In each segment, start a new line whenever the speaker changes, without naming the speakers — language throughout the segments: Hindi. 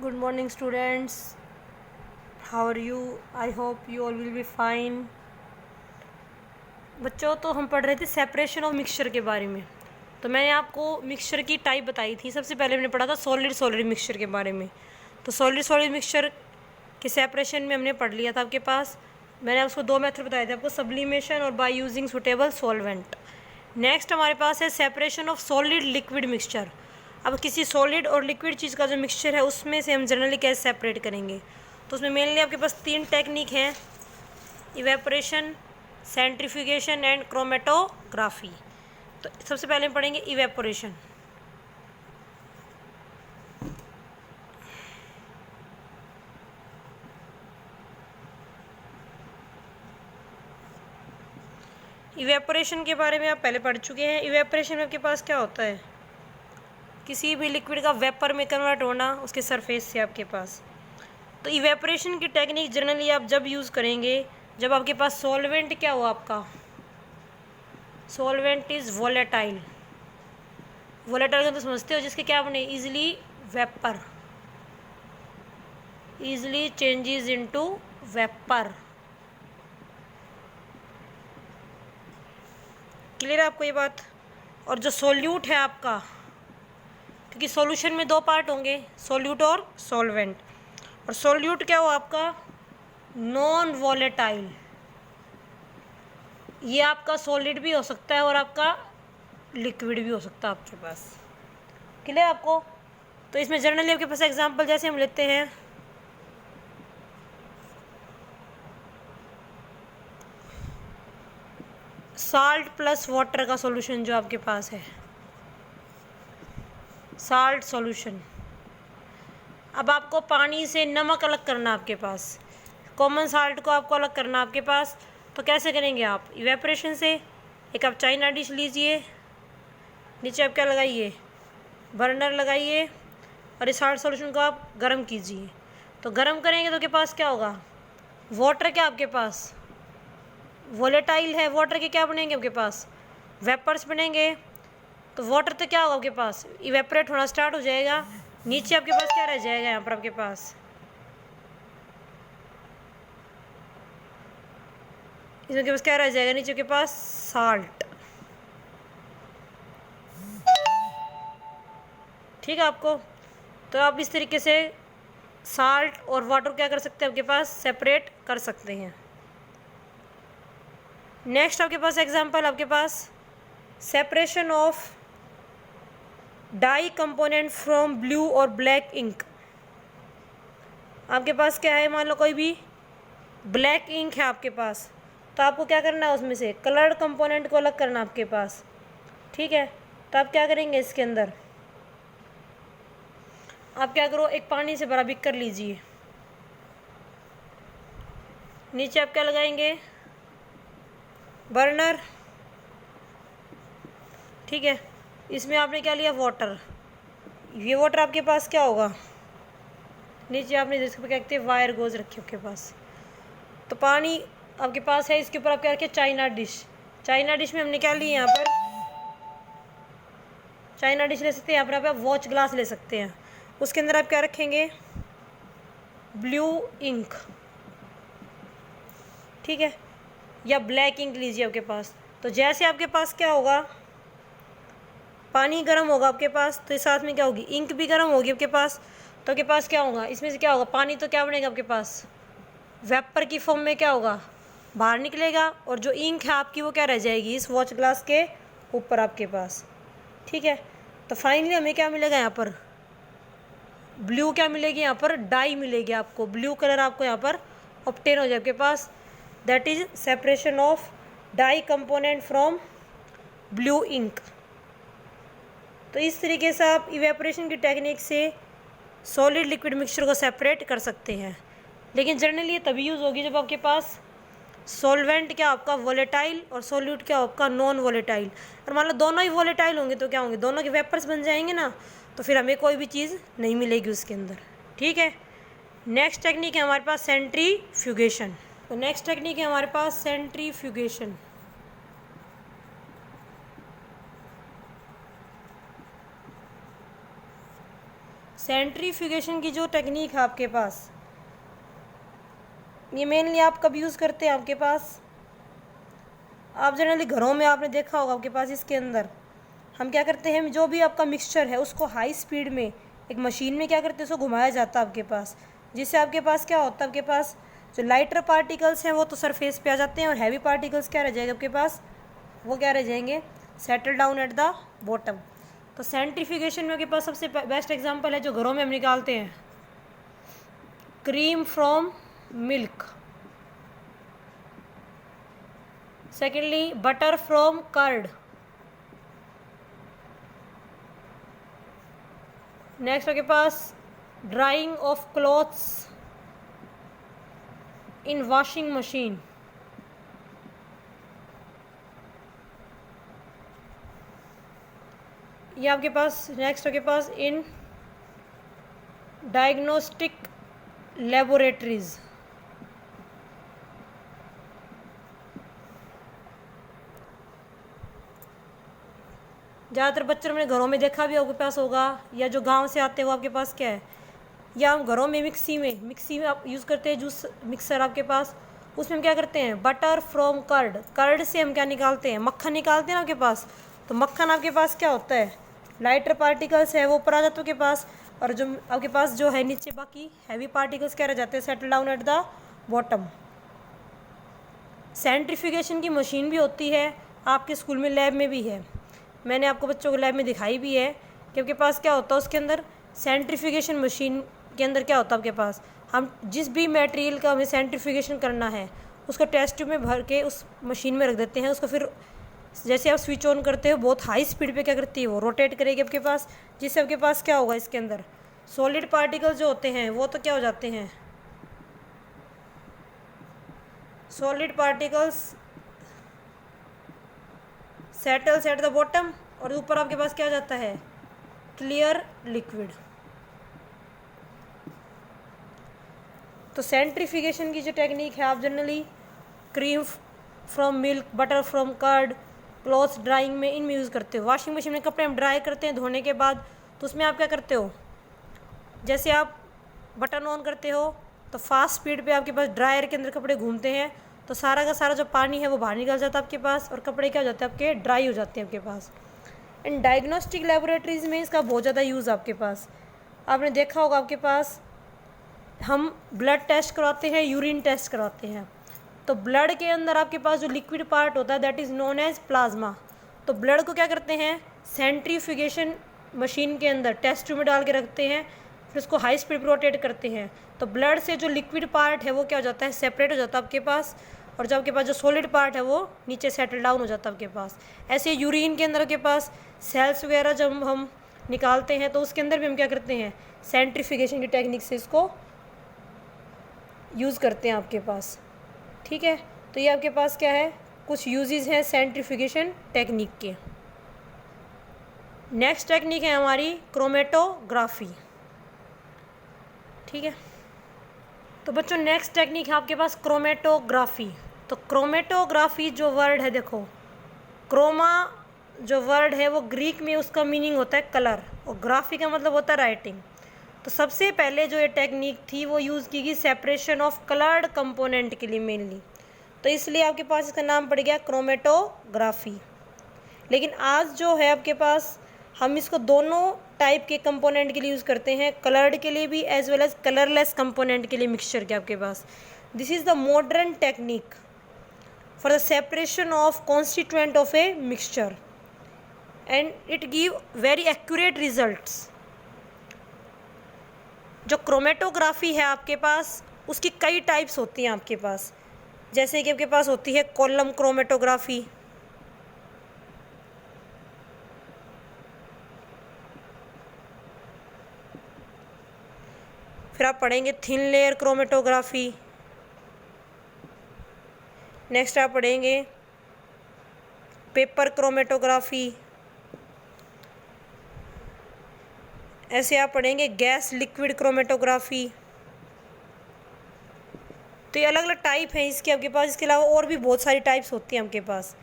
Good morning, students. How are you? I hope you all will be fine. बच्चों, तो हम पढ़ रहे थे सेपरेशन ऑफ मिक्सचर के बारे में। तो मैंने आपको मिक्सचर की टाइप बताई थी। सबसे पहले मैंने पढ़ा था सॉलिड सॉलिड मिक्सचर के बारे में। तो सॉलिड सॉलिड मिक्सचर के सेपरेशन में हमने पढ़ लिया था आपके पास। मैंने उसको दो मेथड बताए थे आपको, सब्लिमेशन और by using suitable solvent. Next हमारे पास है separation of solid liquid mixture. अब किसी सॉलिड और लिक्विड चीज़ का जो मिक्सचर है उसमें से हम जनरली कैसे सेपरेट करेंगे। तो उसमें मेनली आपके पास तीन टेक्निक हैं, इवेपोरेशन, सेंट्रीफ्यूगेशन एंड क्रोमेटोग्राफी। तो सबसे पहले हम पढ़ेंगे इवेपोरेशन। इवेपोरेशन के बारे में आप पहले पढ़ चुके हैं। इवेपोरेशन में आपके पास क्या होता है, किसी भी लिक्विड का वेपर में कन्वर्ट होना उसके सरफेस से आपके पास। तो इवेपोरेशन की टेक्निक जनरली आप जब यूज़ करेंगे जब आपके पास सॉल्वेंट क्या हो, आपका सॉल्वेंट इज़ वोलेटाइल। वोलेटाइल का तो समझते हो, जिसके क्या बने, easily vapour, easily changes into vapour. Clear है आपको ये बात। और जो सोल्यूट है आपका, क्योंकि सॉल्यूशन में दो पार्ट होंगे, सोल्यूट और सॉल्वेंट। और सोल्यूट क्या हो आपका, नॉन वोलेटाइल। ये आपका सॉलिड भी हो सकता है और आपका लिक्विड भी हो सकता है आपके पास। क्लियर आपको। तो इसमें जनरली आपके पास एग्जांपल जैसे हम लेते हैं, साल्ट प्लस वाटर का सॉल्यूशन जो आपके पास है, साल्ट सॉल्यूशन। अब आपको पानी से नमक अलग करना आपके पास, कॉमन साल्ट को आपको अलग करना आपके पास। तो कैसे करेंगे आप, इवेपोरेशन से। एक आप चाइना डिश लीजिए, नीचे आप क्या लगाइए, बर्नर लगाइए और इस साल्ट सॉल्यूशन को आप गर्म कीजिए। तो गर्म करेंगे तो आपके पास क्या होगा, वाटर क्या आपके पास वोलेटाइल है, वाटर के क्या बनेंगे आपके पास, वेपर्स बनेंगे। तो वाटर तो क्या होगा आपके पास, इवेपोरेट होना स्टार्ट हो जाएगा। नीचे आपके पास क्या रह जाएगा, यहाँ पर आपके पास इसमें के पास क्या रह जाएगा, नीचे के पास साल्ट। ठीक है आपको। तो आप इस तरीके से साल्ट और वाटर क्या कर सकते हैं, आपके पास सेपरेट कर सकते हैं। नेक्स्ट आपके पास एग्जांपल, आपके पास separation of dye component from blue और ब्लैक इंक। आपके पास क्या है, मान लो कोई भी ब्लैक इंक है आपके पास, तो आपको क्या करना है, उसमें से कलर्ड कंपोनेंट को अलग करना आपके पास। ठीक है। तो आप क्या करेंगे, इसके अंदर आप क्या करो, एक पानी से भरा बिकर लीजिए, नीचे आप क्या लगाएंगे, बर्नर। ठीक है। इसमें आपने क्या लिया, वाटर। ये वाटर आपके पास क्या होगा, नीचे आपने जिसको क्या कहते हैं वायर गोज रखी आपके पास। तो पानी आपके पास है, इसके ऊपर आप क्या रखे, चाइना डिश। चाइना डिश में हमने क्या लिया, यहाँ पर चाइना डिश ले सकते हैं, यहाँ पर आप वॉच ग्लास ले सकते हैं। उसके अंदर आप क्या रखेंगे, ब्लू इंक। ठीक है। या ब्लैक इंक लीजिए आपके पास। तो जैसे आपके पास क्या होगा, पानी गर्म होगा आपके पास, तो साथ में क्या होगी, इंक भी गर्म होगी आपके पास। तो आपके पास क्या होगा, इसमें से क्या होगा, पानी तो क्या बनेगा आपके पास, वेपर की फॉर्म में क्या होगा, बाहर निकलेगा। और जो इंक है आपकी वो क्या रह जाएगी, इस वॉच ग्लास के ऊपर आपके पास। ठीक है। तो फाइनली हमें क्या मिलेगा, यहाँ पर ब्लू क्या मिलेगी, यहाँ पर डाई मिलेगी आपको, ब्लू कलर आपको यहाँ पर ऑब्टेन हो जाए आपके पास। That is separation of dye component from blue ink. तो इस तरीके से आप इवेपोरेशन की टेक्निक से सॉलिड लिक्विड मिक्सचर को सेपरेट कर सकते हैं। लेकिन जनरली ये तभी यूज़ होगी जब आपके पास सॉल्वेंट क्या आपका वोलेटाइल और सॉल्यूट क्या आपका नॉन वोलेटाइल। और मान लो दोनों ही वोलेटाइल होंगे तो क्या होंगे, दोनों के वेपर्स बन जाएंगे ना, तो फिर हमें कोई भी चीज़ नहीं मिलेगी उसके अंदर। ठीक है। नेक्स्ट टेक्निक है हमारे पास सेंट्रीफ्यूगेशन। तो नेक्स्ट टेक्निक है हमारे पास सेंट्रीफ्यूगेशन। सेंट्रीफ्यूगेशन की जो टेक्निक है आपके पास, ये मेनली आप कब यूज़ करते हैं आपके पास, आप जनरली घरों में आपने देखा होगा आपके पास, इसके अंदर हम क्या करते हैं, जो भी आपका मिक्सचर है उसको हाई स्पीड में एक मशीन में क्या करते हैं, उसको घुमाया जाता है आपके पास, जिससे आपके पास क्या होता है, आपके पास जो लाइटर पार्टिकल्स हैं वो तो सरफेस पे आ जाते हैं और हैवी पार्टिकल्स क्या रह जाएंगे आपके पास, वो क्या रह जाएंगे, settle down at the bottom. तो सेंट्रीफ्यूगेशन में आपके पास सबसे बेस्ट एग्जांपल है जो घरों में हम निकालते हैं, cream from milk, secondly butter from curd, next आपके पास drying of clothes in washing machine, ये आपके पास नेक्स्ट आपके पास इन डायग्नोस्टिक लेबोरेटरीज, ज़्यादातर बच्चों ने घरों में देखा भी आपके पास होगा, या जो गांव से आते हैं वो आपके पास क्या है, या हम घरों में मिक्सी में आप यूज़ करते हैं जूस मिक्सर आपके पास, उसमें हम क्या करते हैं, बटर फ्रॉम कर्ड, कर्ड से हम क्या निकालते हैं, मक्खन निकालते हैं आपके पास। तो मक्खन आपके पास क्या होता है, लाइटर पार्टिकल्स है वो ऊपर आ जाते हैं आपके पास, और जो आपके पास जो है नीचे बाकी हैवी पार्टिकल्स क्या रह जाते हैं, settle down at the bottom. Centrifugation की मशीन भी होती है, आपके स्कूल में लैब में भी है, मैंने आपको बच्चों को लैब में दिखाई भी है कि आपके पास क्या होता है, उसके अंदर सेंट्रीफ्यूगेशन मशीन के अंदर क्या होता है आपके पास, हम जिस भी मटेरियल का हमें सेंट्रीफ्यूगेशन करना है उसको टेस्ट ट्यूब में भर के उस मशीन में रख देते हैं, उसको फिर जैसे आप स्विच ऑन करते हो बहुत हाई स्पीड पे क्या करती है वो रोटेट करेगी आपके पास, जिससे आपके पास क्या होगा, इसके अंदर सॉलिड पार्टिकल्स जो होते हैं वो तो क्या हो जाते हैं, solid particles settles at the bottom, और ऊपर आपके पास क्या हो जाता है, क्लियर लिक्विड। तो सेंट्रीफ्यूगेशन की जो टेक्निक है, आप generally cream from milk, butter from curd, clothes drying में इनमें यूज़ करते हो। वॉशिंग मशीन में कपड़े हम ड्राई करते हैं धोने के बाद, तो उसमें आप क्या करते हो, जैसे आप बटन ऑन करते हो तो फास्ट स्पीड पे आपके पास ड्रायर के अंदर कपड़े घूमते हैं, तो सारा का सारा जो पानी है वो बाहर निकल जाता है आपके पास, और कपड़े क्या हो जाते हैं आपके, ड्राई हो जाते हैं आपके पास। एंड डायग्नोस्टिक लेबोरेटरीज़ में इसका बहुत ज़्यादा यूज़ आपके पास, आपने देखा होगा आपके पास हम ब्लड टेस्ट करवाते हैं, यूरिन टेस्ट करवाते हैं, तो ब्लड के अंदर आपके पास जो लिक्विड पार्ट होता है that is known as plasma, तो ब्लड को क्या करते हैं, सेंट्रीफ्यूगेशन मशीन के अंदर टेस्ट ट्यूब में डाल के रखते हैं, फिर उसको हाई स्पीड पर रोटेट करते हैं, तो ब्लड से जो लिक्विड पार्ट है वो क्या हो जाता है, सेपरेट हो जाता है आपके पास, और जब आपके पास जो सॉलिड पार्ट है वो नीचे सेटल डाउन हो जाता है आपके पास। ऐसे यूरिन के अंदर आपके पास सेल्स वगैरह जब हम निकालते हैं तो उसके अंदर भी हम क्या करते हैं, सेंट्रीफ्यूगेशन की टेक्निक से इसको यूज़ करते हैं आपके पास, ठीक है। तो ये आपके पास क्या है, कुछ यूजेस हैं सेंट्रीफ्यूगेशन टेक्निक के। नेक्स्ट टेक्निक है हमारी क्रोमेटोग्राफी, ठीक है। तो बच्चों नेक्स्ट टेक्निक है आपके पास क्रोमेटोग्राफी। तो क्रोमेटोग्राफी जो वर्ड है, देखो क्रोमा जो वर्ड है वो ग्रीक में उसका मीनिंग होता है कलर, और ग्राफी का मतलब होता है राइटिंग। तो सबसे पहले जो ये टेक्निक थी वो यूज़ की गई सेपरेशन ऑफ कलर्ड कंपोनेंट के लिए मेनली, तो इसलिए आपके पास इसका नाम पड़ गया क्रोमेटोग्राफी। लेकिन आज जो है आपके पास हम इसको दोनों टाइप के कंपोनेंट के लिए यूज़ करते हैं, कलर्ड के लिए भी as well as colourless component के लिए मिक्सचर के आपके पास। This is the modern technique for the separation of constituent of a mixture and it give very accurate results. जो क्रोमेटोग्राफी है आपके पास उसकी कई टाइप्स होती हैं आपके पास, जैसे कि आपके पास होती है कॉलम क्रोमेटोग्राफी, फिर आप पढ़ेंगे थिन लेयर क्रोमेटोग्राफी, नेक्स्ट आप पढ़ेंगे पेपर क्रोमेटोग्राफी, ऐसे आप पढ़ेंगे गैस लिक्विड क्रोमेटोग्राफी। तो ये अलग अलग टाइप हैं इसके आपके पास, इसके अलावा और भी बहुत सारी टाइप्स होती हैं आपके पास,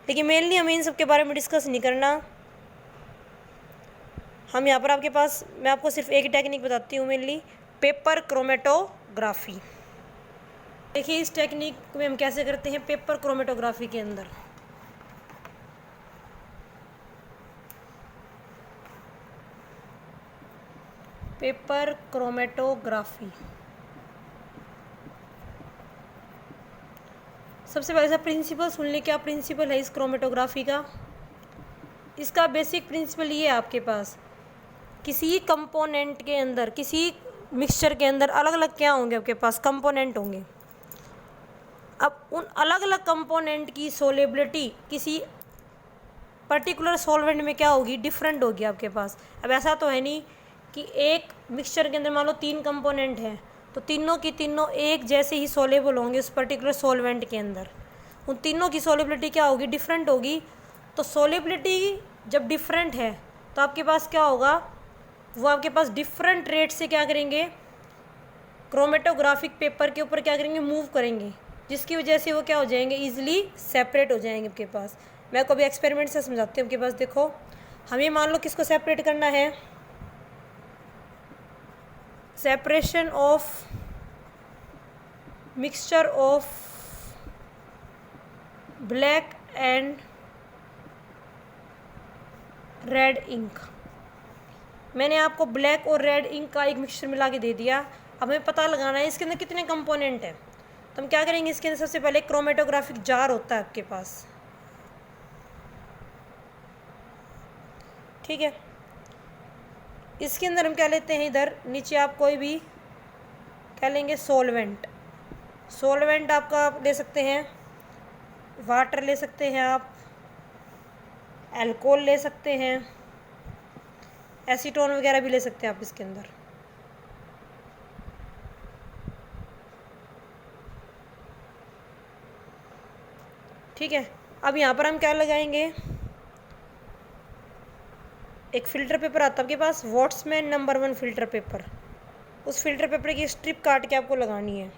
लेकिन मेनली हमें इन सब के बारे में डिस्कस नहीं करना, हम यहाँ पर आपके पास, मैं आपको सिर्फ एक टेक्निक बताती हूँ मेनली, पेपर क्रोमेटोग्राफी। देखिए इस टेक्निक में हम कैसे करते हैं पेपर क्रोमेटोग्राफी के अंदर। पेपर क्रोमेटोग्राफी, सबसे पहले प्रिंसिपल सुन ले, क्या प्रिंसिपल है इस क्रोमेटोग्राफी का। इसका बेसिक प्रिंसिपल ये है आपके पास, किसी कंपोनेंट के अंदर, किसी मिक्सचर के अंदर अलग अलग क्या होंगे आपके पास, कंपोनेंट होंगे। अब उन अलग अलग कंपोनेंट की सोलेबिलिटी किसी पर्टिकुलर सॉल्वेंट में क्या होगी, डिफरेंट होगी आपके पास। अब ऐसा तो है नहीं कि एक मिक्सचर के अंदर मान लो 3 कंपोनेंट हैं तो तीनों की तीनों एक जैसे ही सोलेबल होंगे उस पर्टिकुलर सॉल्वेंट के अंदर। उन तीनों की सोलेबिलिटी क्या होगी, डिफरेंट होगी। तो सोलेबिलिटी जब डिफरेंट है तो आपके पास क्या होगा, वो आपके पास डिफरेंट रेट से क्या करेंगे, क्रोमेटोग्राफिक पेपर के ऊपर क्या करेंगे, मूव करेंगे, जिसकी वजह से वो क्या हो जाएंगे, ईजिली सेपरेट हो जाएंगे आपके पास। मैं कभी एक्सपेरिमेंट से समझाती हूँ आपके पास। देखो हमें मान लो किसको सेपरेट करना है, separation of mixture of black and red ink. मैंने आपको ब्लैक और रेड इंक का एक मिक्सचर मिला के दे दिया। अब हमें पता लगाना है इसके अंदर कितने कंपोनेंट हैं। तो हम क्या करेंगे, इसके अंदर सबसे पहले क्रोमेटोग्राफिक जार होता है आपके पास, ठीक है। इसके अंदर हम क्या लेते हैं, इधर नीचे आप कोई भी क्या लेंगे, सोलवेंट। सोलवेंट आपका आप ले सकते हैं, वाटर ले सकते हैं, आप अल्कोहल ले सकते हैं, एसीटोन वगैरह भी ले सकते हैं आप इसके अंदर। ठीक है। अब यहाँ पर हम क्या लगाएंगे, एक फ़िल्टर पेपर आता है आपके पास, वॉट्समैन नंबर 1 फ़िल्टर पेपर। उस फ़िल्टर पेपर की स्ट्रिप काट के आपको लगानी है।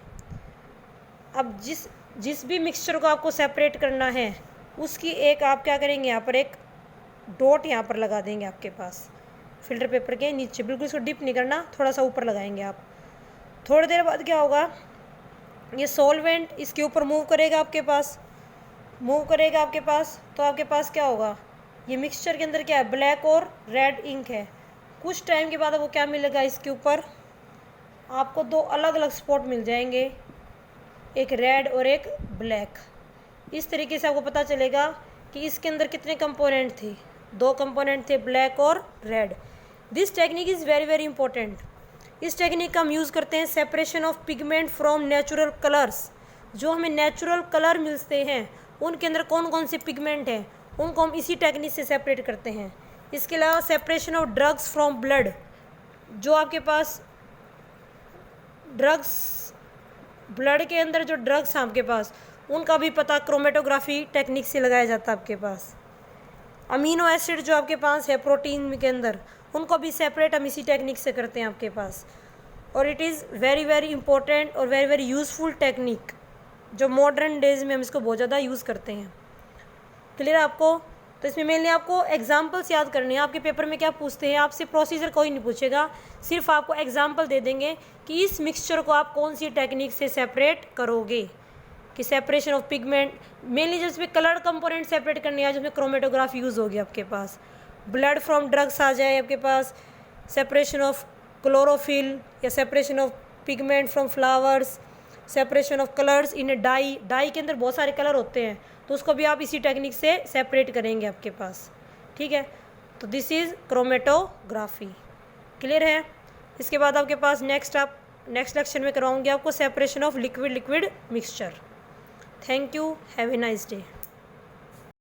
अब जिस भी मिक्सचर को आपको सेपरेट करना है उसकी एक आप क्या करेंगे, यहाँ पर एक डॉट यहाँ पर लगा देंगे आपके पास फ़िल्टर पेपर के नीचे। बिल्कुल इसको डिप नहीं करना, थोड़ा सा ऊपर लगाएंगे आप। थोड़ी देर बाद क्या होगा, ये सॉल्वेंट इसके ऊपर मूव करेगा आपके पास, तो आपके पास क्या होगा, ये मिक्सचर के अंदर क्या है, ब्लैक और रेड इंक है। कुछ टाइम के बाद आपको क्या मिलेगा, इसके ऊपर आपको 2 अलग अलग स्पॉट मिल जाएंगे, एक रेड और एक ब्लैक। इस तरीके से आपको पता चलेगा कि इसके अंदर कितने कंपोनेंट थे, 2 कंपोनेंट थे, ब्लैक और red. This technique is very very important. इस टेक्निक का हम यूज़ करते हैं separation of pigment from natural colours. जो हमें नेचुरल कलर मिलते हैं उनके अंदर कौन कौन से पिगमेंट हैं, उनको हम इसी टेक्निक से सेपरेट करते हैं। इसके अलावा separation of drugs from blood, जो आपके पास ड्रग्स, ब्लड के अंदर जो ड्रग्स हैं आपके पास, उनका भी पता क्रोमेटोग्राफी टेक्निक से लगाया जाता है आपके पास। अमीनो एसिड जो आपके पास है प्रोटीन के अंदर, उनको भी सेपरेट हम इसी टेक्निक से करते हैं आपके पास। और it is very very important और वेरी वेरी यूज़फुल टेक्निक, जो मॉडर्न डेज में हम इसको बहुत ज़्यादा यूज़ करते हैं। क्लियर आपको। तो इसमें मेनली आपको एग्जाम्पल्स याद करने हैं। आपके पेपर में क्या पूछते हैं, आपसे प्रोसीजर कोई नहीं पूछेगा, सिर्फ आपको एग्जाम्पल दे देंगे कि इस मिक्सचर को आप कौन सी टेक्निक से सेपरेट करोगे, कि सेपरेशन ऑफ पिगमेंट। मेनली जिसमें कलर कंपोनेंट सेपरेट करने हैं, जिसमें क्रोमेटोग्राफी यूज़ होगी आपके पास। ब्लड फ्रॉम ड्रग्स आ जाए आपके पास, सेपरेशन ऑफ क्लोरोफिल या separation of pigment from flowers, separation of colours in dye. Dye के अंदर बहुत सारे कलर होते हैं, तो उसको भी आप इसी टेक्निक से सेपरेट करेंगे आपके पास। ठीक है। तो दिस इज़ क्रोमेटोग्राफी। क्लियर है। इसके बाद आपके पास नेक्स्ट लेक्चर में करवाऊंगी आपको separation of liquid mixture. Thank you, have a nice day.